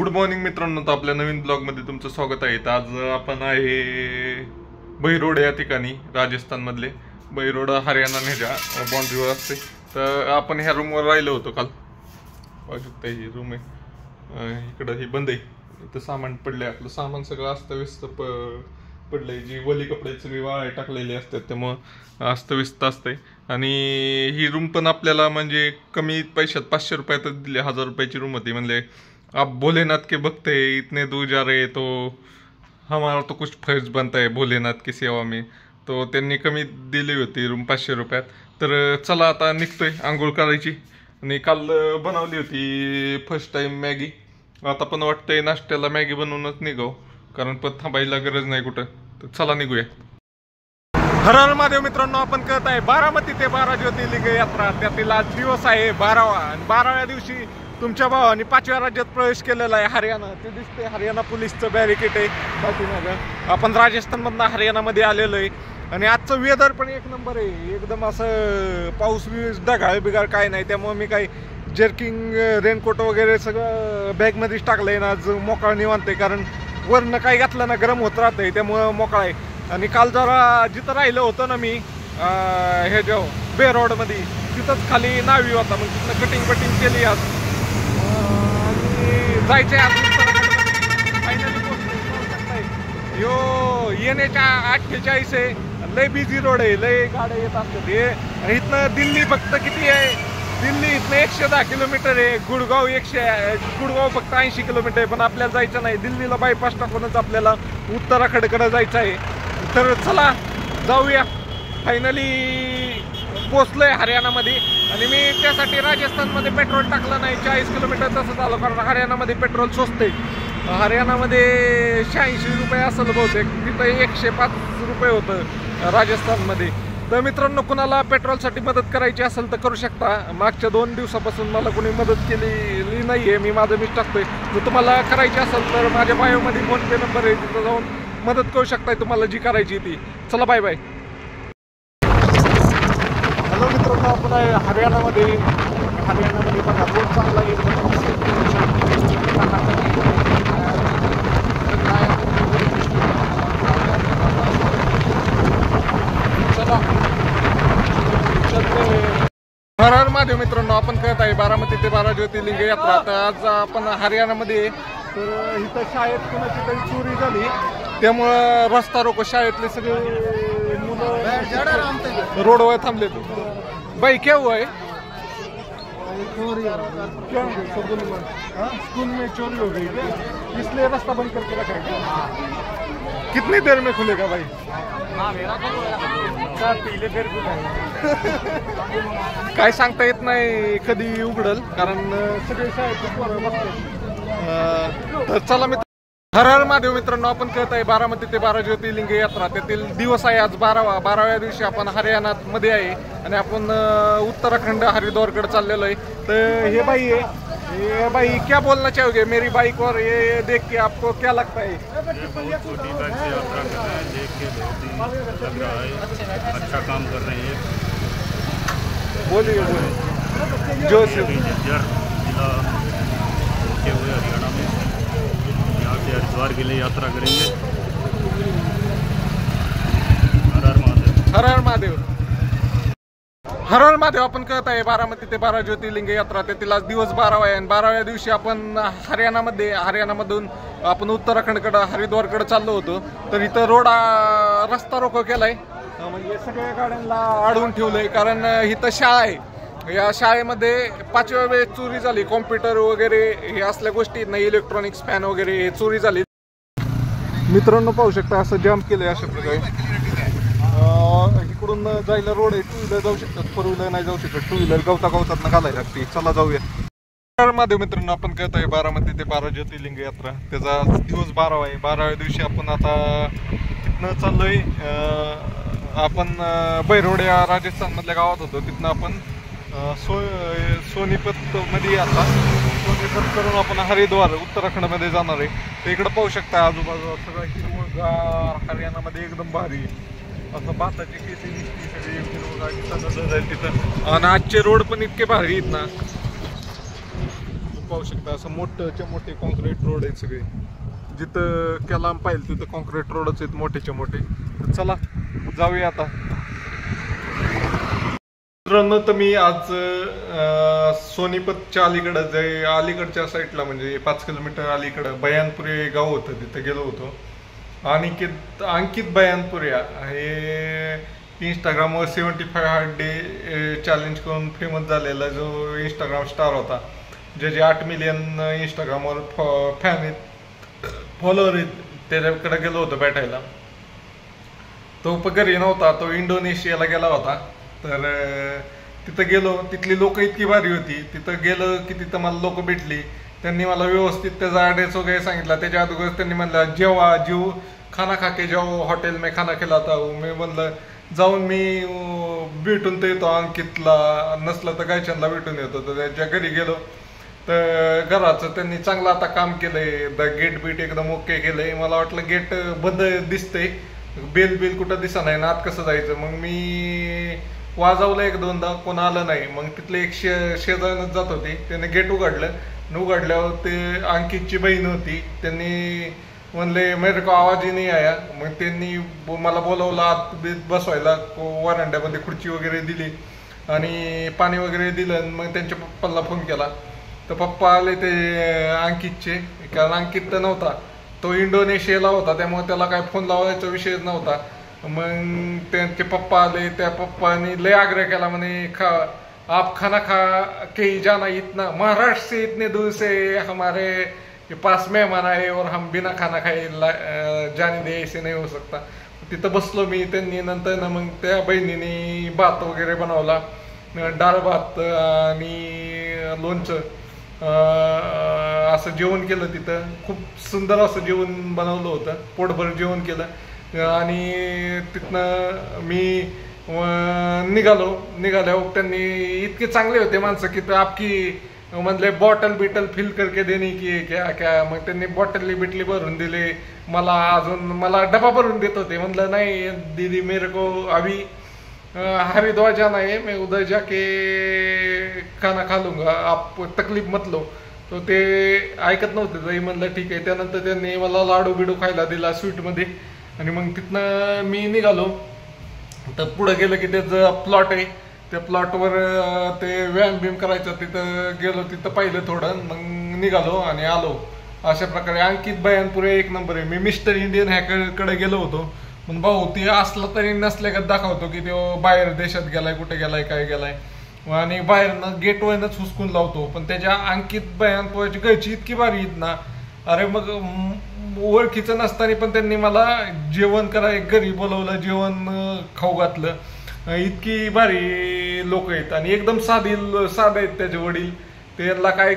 Good morning मित्रांनो, तर आपल्या नवीन ब्लॉगमध्ये तुमचं स्वागत आहे. तर आज आपण आहे बहिरोड या ठिकाणी, राजस्थान मधले बहिरोड हरियाणा ह्याच्या बाउंड्रीवर असते. तर आपण ह्या रूमवर राहिलो होतो काल. पाहू शकता ही रूम आहे, इकडं ही बंद आहे. इथं सामान पडलंय, आपलं सामान सगळं अस्तव्यस्त पडलंय. जी वली कपडे सगळी वाळे टाकलेली असतात त्यामुळं अस्तव्यस्त असते. आणि ही रूम पण आपल्याला म्हणजे कमी पैशात 500 रुपयातच दिली. 1000 रुपयाची रूम होती. म्हणजे आप भोलेनाथ के भक्त है, इतने दूर जा रहे तो हमारा तो कुछ फर्ज बनता है भोलेनाथ की सेवा में. तो त्यांनी कमी दिली होती रूम 500 रुपयात. तर चला आता निघतोय आंघोळ करायची. आणि काल बनवली होती फर्स्ट टाइम मॅगी. आता पण वाटतंय नाश्त्याला मॅगी बनवूनच निघाव, कारण पण थांबायला गरज नाही कुठं. तर चला निघूया. हर हर महादेव मित्रांनो, आपण करत आहे बारामती ते 12 ज्योतिर्लिंग यात्रा. त्यातील आज दिवस आहे 12वा. आणि 12व्या दिवशी तुमच्या भावाने 5व्या राज्यात प्रवेश केलेला आहे, हरियाणा. ते दिसते हरियाणा पोलीसचं बॅरिकेड आहे पाठीमागं. आपण राजस्थानमधनं हरियाणामध्ये आलेलो आहे. आणि आजचं वेदर पण एक नंबर आहे, एकदम असं पाऊस ढगाळ बिगाळ काय नाही. त्यामुळे मी काही जर्किंग रेनकोट वगैरे सगळं बॅगमध्येच टाकलंय ना. आज मोकळा निवांत आहे, कारण वरनं काही घातलं ना गरम होत राहतंय, त्यामुळं मोकळा आहे. आणि काल जरा जिथं राहिलं होतं ना मी, हे जो बेरोडमध्ये, तिथंच खाली नावी होता. मग तिथं कटिंग केली आज. जायचंय फायनली यो येण्याच्या 48 आहे. लय बिझी रोड आहे, लय गाड्या येत असतात हे. आणि इथनं दिल्ली फक्त किती आहे, दिल्ली इथनं 110 किलोमीटर आहे. गुडगाव फक्त 80 किलोमीटर आहे. पण आपल्याला जायचं नाही, दिल्लीला बायपास टाकूनच आपल्याला उत्तराखंडकडे जायचं आहे. तर चला जाऊया. फायनली पोचलोय हरियाणामध्ये. आणि मी त्यासाठी राजस्थानमध्ये पेट्रोल टाकलं नाही. 40 किलोमीटर तसं झालं, कारण हरियाणामध्ये पेट्रोल स्वस्त आहे. हरियाणामध्ये 86 रुपये असेल बहुतेक, तिथं 105 रुपये होतं राजस्थानमध्ये. तर मित्रांनो, कुणाला पेट्रोलसाठी मदत करायची असेल तर करू शकता. मागच्या 2 दिवसापासून मला कोणी मदत केलेली नाही आहे, मी माझं मीच टाकतोय. जर तुम्हाला करायची असेल तर माझ्या बायोमध्ये फोनपे नंबर आहे, तिथं जाऊन मदत करू शकताय तुम्हाला जी करायची ती. चला बाय बाय. हॅलो मित्रांनो, आपण आहे हरियाणामध्ये बघा रोड चांगला आहे. हर हर महादेव मित्रांनो, आपण कळत आहे बारामती ते 12 ज्योतिर्लिंग यात्रा. तर आज आपण हरियाणामध्ये. तर इथं शाळेत कुणाची तरी चोरी झाली, त्यामुळं रस्ता रोको शाळेतले सगळे मुलं रोडवर थांबले. भाई क्या हुआ है? क्या स्कूल में चोरी हो गई क्या, इसलिए रास्ता बंद करके रखा है. कितनी देर में खुलेगा भाई? काय सांगता येत नाही कधी उघडल, कारण सगळे शाळेत बघतात. तर चला मित्र, हर हर महादेव मित्रांनो, आपण कळत आहे बारामती ते 12 ज्योतिर्लिंग यात्रा. त्यातील दिवस आहे आज 12व्या दिवशी आपण हरियाणात मध्ये आहे. आणि आपण उत्तराखंड हरिद्वारकडे चाललेलो आहे. तर हे बाई आहे, ये भाई क्या बोलना चाहोगे मेरी बाइक और ये देख के आपको क्या लगता है? छोटी बाइक से यात्रा कर रहे हैं, देख के बहुत ही लग रहा है अच्छा काम कर रहे हैं. बोलिए जो से जिला होते हुए हरियाणा में यहाँ से हरिद्वार के लिए यात्रा करेंगे. हर हर महादेव. हर हर महादेव. हर हर महादेव. आपण कळत आहे बारामती ते 12 ज्योतिर्लिंग यात्रा. त्यातील आज दिवस 12वा आहे. आणि 12व्या दिवशी आपण हरियाणामधून आपण उत्तराखंडकडे हरिद्वारकडे चाललो होतो. तर इथं रस्ता रोको केलाय, म्हणजे सगळ्या गाड्यांना अडवून ठेवलंय, कारण इथं शाळा आहे. या शाळेमध्ये 5व्या वेळेस चोरी झाली. कॉम्प्युटर वगैरे हे असल्या गोष्टी नाही, इलेक्ट्रॉनिक्स फॅन वगैरे हे चोरी झाली. मित्रांनो पाहू शकता असं जाम केलंय अशा प्रकारे. इकडून जायला रोड आहे, 2 व्हीलर जाऊ शकतात, 4 व्हीलर नाही जाऊ शकत. 2 व्हीलर गवतात घालायला लागते. चला जाऊया. महादेव मित्रांनो, आपण कळत आहे बारामती ते 12 ज्योतिर्लिंग यात्रा. त्याचा दिवस 12वा आहे. 12व्या दिवशी आपण आता तिथनं चाललोय. आपण बहिरोड या राजस्थान मधल्या गावात होतो, तिथनं आपण सोनीपत मध्ये आता सोनीपत करून आपण हरिद्वार उत्तराखंडमध्ये जाणार आहे. तर इकडे पाहू शकता आजूबाजूला सगळं हिरवगार, हरियाणामध्ये एकदम भारी असं भाताची केसी दिसती सगळी हिरवगार जाईल तिथं. आणि आजचे रोड पण इतके भारी आहेत ना. पाहू शकता असं मोठेच्या मोठे कॉन्क्रीट रोड आहेत सगळे. जिथं कॅलाम पाहिजे तिथं कॉन्क्रीट रोडच आहेत मोठेच्या मोठे. तर चला जाऊया आता. मित्रांनो तर मी आज सोनीपतच्या अलीकडच्या साईडला म्हणजे 5 किलोमीटर अलीकडं बयानपुरे गाव होतं, तिथं गेलो होतो. अंकित बयानपुरे हे इंस्टाग्रामवर 75 हार्ड डे चॅलेंज करून फेमस झालेला जो इंस्टाग्राम स्टार होता, ज्याचे 8 मिलियन इंस्टाग्रामवर फॅन आहेत, फॉलोअर आहेत, त्याच्याकडे गेलो होतो भेटायला. तो घरी नव्हता, तो इंडोनेशियाला गेला होता. तर तिथं गेलो, तिथली लोक इतकी भारी होती. तिथं गेलं की तिथं मला लोक भेटली, त्यांनी मला व्यवस्थित त्याचा ॲड्रेस वगैरे सांगितला. त्याच्या अगोदर त्यांनी म्हणलं जेवा जीव खाना खाके जाऊ, हॉटेल में खाना खिलाता हूँ. मी म्हणलं जाऊन मी भेटून तर येतो अंकितला, नसलं तर गायचंदला भेटून येतो. तर त्याच्या घरी गेलो तर घराचं त्यांनी चांगलं आता काम केलंय, गेट बीट एकदम ओके केलंय. मला वाटलं गेट बंद दिसतंय, बेल कुठं दिसा नाही ना, आत कसं जायचं. मग मी वाजवलं 1-2दा, कोण आलं नाही. मग तिथले एक शेजारच जात होते, त्याने गेट उघडलं. उघडल्यावर ते अंकितची बहीण होती, त्यांनी म्हणले मेरे को आवाज ही नाही आया. मग त्यांनी मला बोलवलं आत बसवायला, वरांड्यामध्ये खुर्ची वगैरे दिली आणि पाणी वगैरे दिलं. मग त्यांच्या पप्पाला फोन केला तर पप्पा आले ते अंकितचे, कारण अंकित तर नव्हता, तो इंडोनेशियाला होता, त्यामुळे त्याला काय फोन लावायचा विषयच नव्हता. मग त्यांचे पप्पा आले, त्या पप्पानी लय आग्रह केला, म्हणे आप खाना खा के जाना, इतना महाराष्ट्र से इतने दूर से हमारे पास मेहमान आए और हम बिना खाना खाए जाने दे, ऐसे नहीं हो सकता. तिथं बसलो मी. त्यांनी नंतर ना मग त्या बहिणीने भात वगैरे बनवला, डाळ भात आणि लोणचं, असं जेवण केलं. तिथं खूप सुंदर असं जेवण बनवलं होतं, पोटभर जेवण केलं. आणि तिथनं मी निघाल्यावर त्यांनी इतके चांगले होते माणसं की तर आपकी म्हणले बॉटल बिटल फिल करके देणे की क्या. मग त्यांनी बॉटल बिटली भरून दिले मला, अजून मला डबा भरून देत होते. म्हणलं नाही दीदी मेरे को अभी हरिद्वार जाना है, मैं उधर जाके खाना खा लूंगा, आप तकलीफ मत लो. तो ते ऐकत नव्हते तरी म्हणलं ठीक आहे. त्यानंतर त्यांनी मला लाडू बिडू खायला दिला स्वीटमध्ये. आणि मग तिथनं मी निघालो. तर पुढं गेलं की त्याचं प्लॉट आहे, त्या प्लॉटवर ते व्यायाम बिम करायचं. तिथं गेलो, तिथं पाहिलं थोडं, मग निघालो आणि आलो. अशा प्रकारे अंकित बयानपुरे एक नंबर आहे. मी मिस्टर इंडियन ह्याकडे गेलो होतो, पण भाऊ ते असलं तरी नसल्यागत दाखवतो की तो बाहेर देशात गेलाय, कुठे गेलाय, काय गेलाय. आणि बाहेरनं गेटवरनंच हुसकून लावतो. पण त्याच्या अंकित बयानपुऱ्याची घरची इतकी भारी आहेत ना, अरे मग ओळखीचं नसताना पण त्यांनी मला जेवण करायला घरी बोलवलं, जेवण खाऊ घातलं. इतकी भारी लोक आहेत आणि एकदम साधे आहेत त्याचे वडील. त्याला काय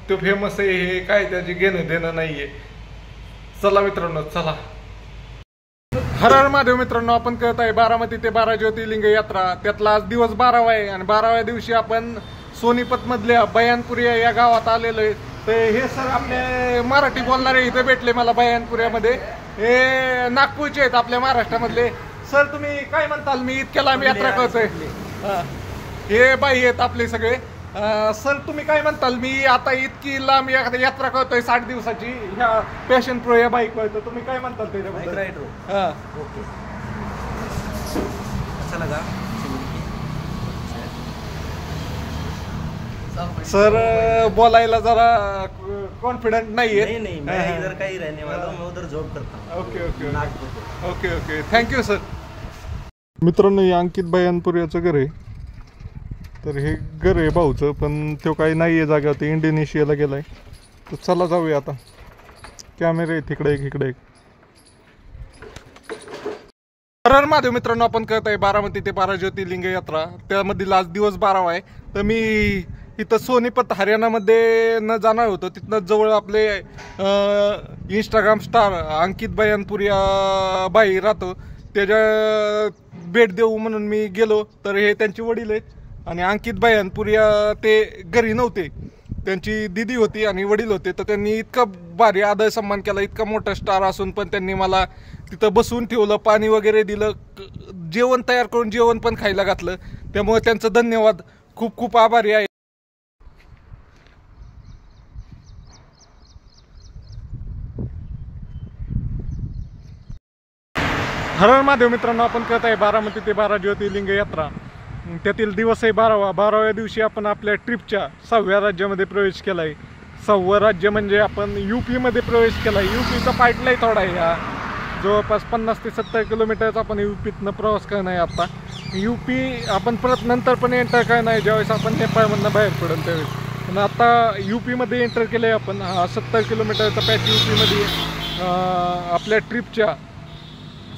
तो फेमस आहे हे काय त्याचे घेणं देणं नाहीये. चला मित्रांनो, चला. हर हर महादेव मित्रांनो, आपण करत आहे बारामती ते 12 ज्योतिर्लिंग यात्रा. त्यातला आज दिवस 12वा आहे आणि 12व्या दिवशी आपण सोनीपत मधल्या बयानपुरिया या गावात आलेलो आहे. तर हे सर आपले मराठी बोलणारे इथे भेटले मला बयानपुऱ्यामध्ये. हे नागपूरचे आहेत, आपल्या महाराष्ट्रामधले. सर तुम्ही काय म्हणताल, मी इतक्या लांब यात्रा करतोय. हे बाई आहेत आपले सगळे. सर तुम्ही काय म्हणताल, मी आता इतकी लांब यात्रा करतोय 60 दिवसाची ह्या पॅशन प्रो या बाईक वर, तुम्ही काय म्हणताल त्याच्याबद्दल? ओके, अच्छा लगा सर. बोलायला जरा कॉन्फिडंट नाहीये. नहीं मैं इधर का ही रहने वाला हूँ, मैं उधर जॉब करता हूँ. Okay okay thank you sir. मित्रांनो, हे अंकित बयानपुऱ्याचं घर आहे. तर हे घर आहे भाऊचं, पण तो काही नाही आहे जागा, ते इंडोनेशियाला गेलाय. तर चला जाऊया आता. कॅमेरे तिकडे एक, इकडे एक. हर महादेव मित्रांनो, आपण करत आहे बारामती ते 12 ज्योतिर्लिंग यात्रा. त्यामधील आज दिवस 12वा आहे. तर मी इथं सोनीपत हरियाणामध्ये न जाणार होतो, तिथनं जवळ आपले इंस्टाग्राम स्टार अंकित बयानपुरिया बाई राहतो, त्याच्या भेट देऊ म्हणून मी गेलो. तर हे त्यांचे वडील आहेत आणि अंकित बयानपुरिया ते घरी नव्हते, त्यांची दिदी होती आणि वडील होते. तर त्यांनी इतका भारी आदर सन्मान केला, इतका मोठा स्टार असून पण त्यांनी मला तिथं बसवून ठेवलं, पाणी वगैरे दिलं, जेवण तयार करून जेवण पण खायला घातलं. त्यामुळे त्यांचं धन्यवाद, खूप खूप आभारी आहे. हर हर महादेव मित्रांनो, आपण करत आहे बारामती ते 12 ज्योतिर्लिंग यात्रा. त्यातील दिवस आहे 12व्या दिवशी आपण आपल्या ट्रिपच्या 6व्या राज्यामध्ये प्रवेश केला आहे. 6वं राज्य म्हणजे आपण UP-मध्ये प्रवेश केला आहे. UPचा पाईटलाही थोडा आहे. हा जवळपास 50 ते 70 किलोमीटरचा आपण UPतनं प्रवास करणार आहे. आता UP आपण परत नंतर पण एंटर करणार आहे ज्यावेळेस आपण नेपाळमधनं बाहेर पडेल त्यावेळेस. पण आता UPमध्ये एंटर केलं आहे आपण. हा 70 किलोमीटरचा पॅच UPमध्ये आपल्या ट्रिपच्या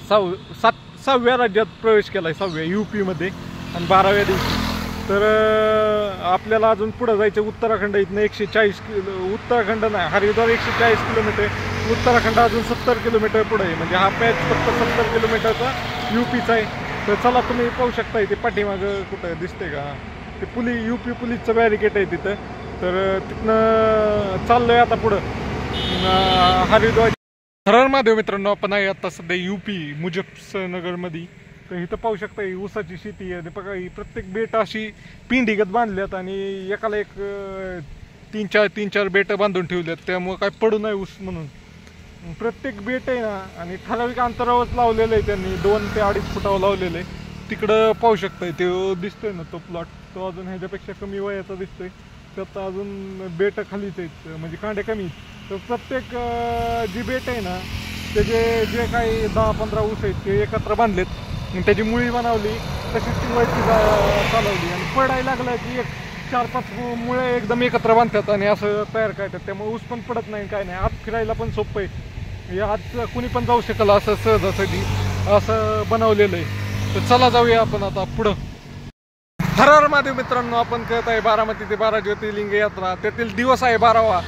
6व्या राज्यात प्रवेश केला आहे. 6व्या UPमध्ये आणि 12व्या दिवशी. तर आपल्याला अजून पुढं जायचं. उत्तराखंड इथनं 140 उत्तराखंड नाही, हरिद्वार 140 किलोमीटर, उत्तराखंड अजून 70 किलोमीटर पुढे आहे. म्हणजे हा पॅच फक्त 70 किलोमीटरचा UPचा आहे. तर चला, तुम्ही पाहू शकता इथे पाठीमागं कुठं दिसते का ते UP पोलीसचं बॅरिकेड आहे तिथं. तर तिथनं चाललोय आता पुढं हरिद्वार. हर हर महादेव मित्रांनो, आपण आहे आता सध्या UP मुझफ्फरनगरमध्ये. तर इथं पाहू शकता ही ऊसाची शेती आहे. बघा, ही प्रत्येक बेट अशी पिंडीगत बांधल्यात आणि एकाला एक 3-4 बेटं बांधून ठेवल्यात. त्यामुळे काय पडू नये ऊस म्हणून. प्रत्येक बेट आहे ना, आणि ठराविक अंतरावरच लावलेलं आहे त्यांनी. 2 ते 2.5 फुटावर लावलेलं आहे. तिकडं पाहू शकताय ते दिसतोय ना तो प्लॉट, तो अजून ह्याच्यापेक्षा कमी वयाचा दिसतोय. त्यात अजून बेटं खालीच आहेत, म्हणजे कांडे कमी. तर प्रत्येक जी बेट आहे ना, त्याचे जे काही 10-15 ऊस आहेत ते एकत्र बांधलेत. त्याची मुळी बनवली, तशीच ती वरती चालवली आणि पडायला लागलं की 4-5 मुळे एकदम एकत्र बांधतात आणि असं तयार करतात. त्यामुळे ऊस पण पडत नाही, काय नाही. आत फिरायला पण सोपं आहे. आत कुणी पण जाऊ शकेल असं सहजासहजी असं बनवलेलं आहे. तर चला जाऊया आपण आता पुढं. हर हर महादेव मित्रांनो, आपण करत आहे बारामती ते 12 ज्योतिर्लिंग यात्रा. त्यातील दिवस आहे 12वा.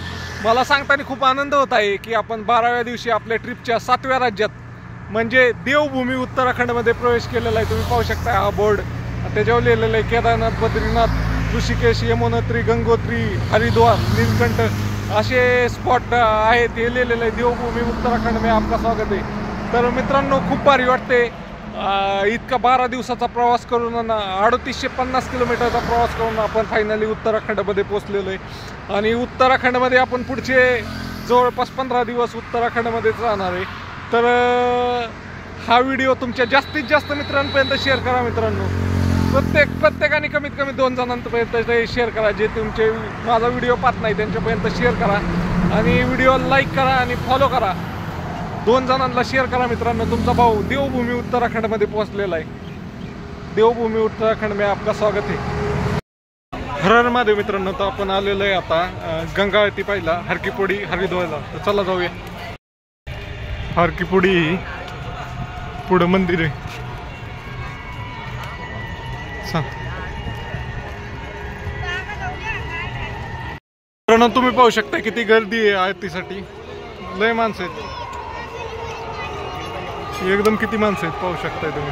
मला सांगताना खूप आनंद होत आहे की आपण 12व्या दिवशी आपल्या ट्रिपच्या 7व्या राज्यात म्हणजे देवभूमी उत्तराखंडमध्ये प्रवेश केलेला आहे. तुम्ही पाहू शकता हा बोर्ड, त्याच्यावर लिहिलेलं आहे केदारनाथ, बद्रीनाथ, ऋषिकेश, यमुनोत्री, गंगोत्री, हरिद्वार, नीलकंठ असे स्पॉट आहेत. हे लिहिलेलं आहे देवभूमी उत्तराखंड में आपका स्वागत आहे. तर मित्रांनो, खूप भारी वाटते इतका 12 दिवसाचा प्रवास करून 3850 किलोमीटरचा प्रवास करून आपण फायनली उत्तराखंडमध्ये पोहोचलेलो आहे. आणि उत्तराखंडमध्ये आपण पुढचे जवळपास 15 दिवस उत्तराखंडमध्येच राहणार आहे. तर हा व्हिडिओ तुमच्या जास्तीत जास्त मित्रांपर्यंत शेअर करा मित्रांनो. प्रत्येकाने कमीत कमी 2 जणांपर्यंत शेअर करा. जे तुमचे माझा व्हिडिओ पाहत नाही त्यांच्यापर्यंत शेअर करा आणि व्हिडिओ लाईक करा आणि फॉलो करा. 2 जणांना शेअर करा मित्रांनो. तुमचा भाऊ देवभूमी उत्तराखंडमध्ये पोहोचलेला आहे. देवभूमी उत्तराखंड में आपका स्वागत आहे. हर हर महादेव मित्रांनो, तर आपण आलेलो आहे आता गंगा आरती पाहिला हरकीपोडी हरिद्वारला. तर चला जाऊया. हरकीपोडी पुढं मंदिर आहे. तुम्ही पाहू शकता किती गर्दी आहे आरतीसाठी. लय माणसं आहेत एकदम. किती माणसं आहेत पाहू शकताय तुम्ही.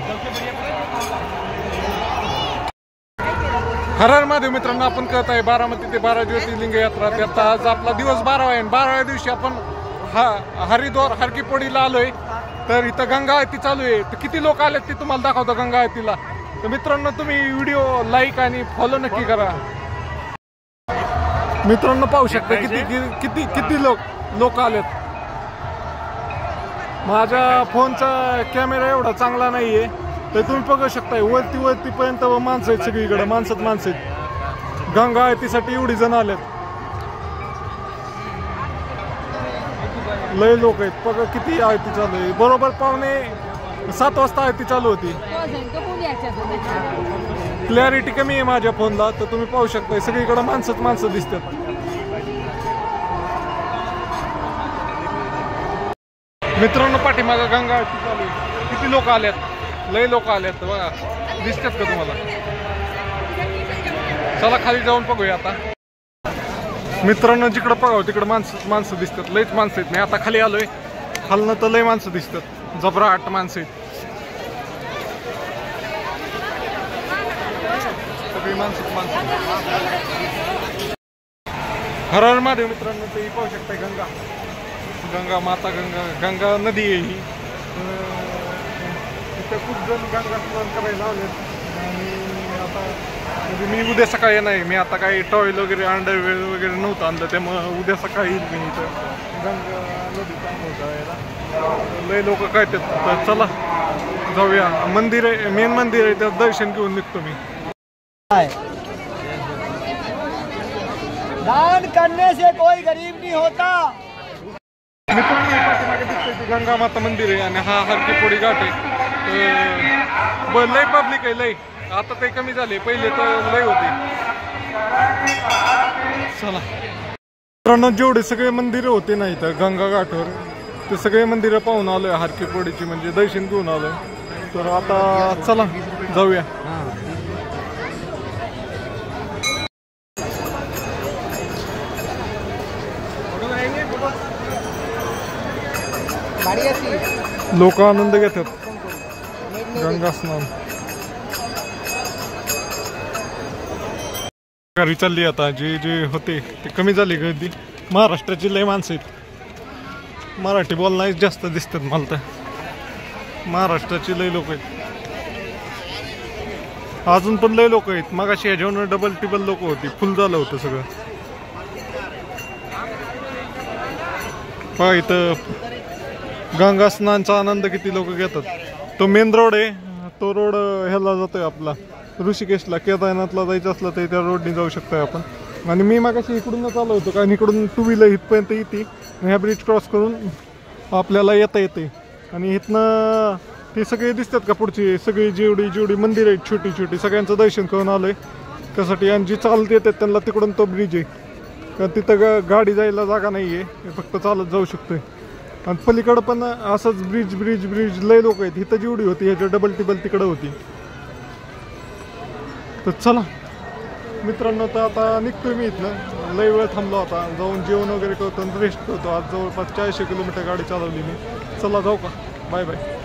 हर हर महादेव मित्रांनो, आपण करत आहे बारामती ते 12 ज्योतिर्लिंग यात्रा. त्यात आज आपला दिवस 12वा आहे. 12व्या दिवशी आपण हरिद्वार हरकीपोडीला आलोय. तर इथं गंगा आरती चालू आहे. तर किती लोक आलेत ते तुम्हाला दाखवतो गंगा आरतीला. तर मित्रांनो, तुम्ही व्हिडिओ लाईक आणि फॉलो नक्की करा. मित्रांनो पाहू शकता किती लोक आलेत. माझ्या फोनचा कॅमेरा एवढा चांगला नाहीये. तर तुम्ही बघू शकता वरती पर्यंत माणसं आहेत. सगळीकडे माणसं आहेत. गंगा आरतीसाठी एवढी जण आलेत. लय लोक आहेत. बघा किती आरती चालू आहे. बरोबर 6:15 वाजता आरती चालू होती. क्लॅरिटी कमी आहे माझ्या फोनला. तर तुम्ही पाहू शकता सगळीकडे माणसं दिसतात. मित्रांनो, पाठीमागं गंगा आरती चालू आहे. किती लोक आल्यात, लय लोक आल्यात. बघा दिसतात का तुम्हाला. चला खाली जाऊन बघूया आता. मित्रांनो, जिकडं बघावं तिकडं माणसं दिसतात. लयच माणसं आहेत. मी आता खाली आलोय. खालनं तर लय माणसं दिसतात. जबराट माणसं आहेत. सगळी माणसं. हर हर महादेव मित्रांनो, ते पाहू शकताय गंगा नदी आहे ही. तिथे खूप जण गंगा स्नान करायला लावलेत. आणि आता म्हणजे मी उद्या सकाळी नाही. मी आता काही टॉवेल वगैरे अंडरवेअर वगैरे नव्हतं आणलं. त्यामुळं उद्या सकाळी येईल मी इथं गंगा नदी चांगलं होतं याला. लय लोक काय तर चला जाऊया. मंदिर आहे, मेन मंदिर आहे, त्यात दर्शन घेऊन निघतो मी. दान करने से कोई गरीब नहीं होता. मित्रांनो पाठीमागे दिसतंय ते गंगा माता मंदिर आहे आणि हा हरकीपोडी घाट आहे. लय पब्लिक आहे लय. आता ते कमी झाले, पहिले तर लय होते. चला मित्रांनो, जेवढे सगळे मंदिरं होते ना इथं गंगा घाटावर, ते सगळे मंदिरं पाहून आलोय हरकीपोडीची, म्हणजे दर्शन घेऊन आलोय. तर आता चला जाऊया. लोक आनंद घेतात गंगा स्नान. गाडी चालली आता, जे जे होते ते कमी झाली गर्दी. महाराष्ट्राची लय माणसं आहेत, मराठी बोलणारे जास्त दिसतात मला तर. महाराष्ट्राची लय लोक आहेत, अजून पण लय लोक आहेत. मगाशी ह्याच्यावर डबल टिबल लोक होती, फुल झालं होतं सगळं. पहा इथं गंगा स्नानचा आनंद किती लोक घेतात. तो मेन रोड आहे, तो रोड ह्याला जातोय आपला ऋषिकेशला. केदारनाथला जायचं असलं तर त्या रोडने जाऊ शकतोय आपण. आणि मी मागाशी इकडूनच आलो होतो, कारण इकडून 2 व्हीलर इथपर्यंत येते. ह्या ब्रिज क्रॉस करून आपल्याला येता येते. आणि इथनं ते सगळे दिसतात का पुढची सगळी जेवढी मंदिर आहेत छोटी छोटी, सगळ्यांचं दर्शन करून आलोय त्यासाठी. आणि जी चालत येतात त्यांना तिकडून तो ब्रिज आहे, कारण तिथं गाडी जायला जागा नाही आहे, फक्त चालत जाऊ शकतोय. आणि पलीकडं पण असंच ब्रिज लय लोक आहेत. इथं जेवढी होती ह्याच्या डबल टिबल तिकडं होती. तर चला मित्रांनो, तर आता निघतोय मी इथनं. लय वेळ थांबलो आता, जाऊन जेवण वगैरे करतो आणि रेस्ट करतो. आज जवळपास 400 किलोमीटर गाडी चालवली मी. चला जाऊ का, बाय बाय.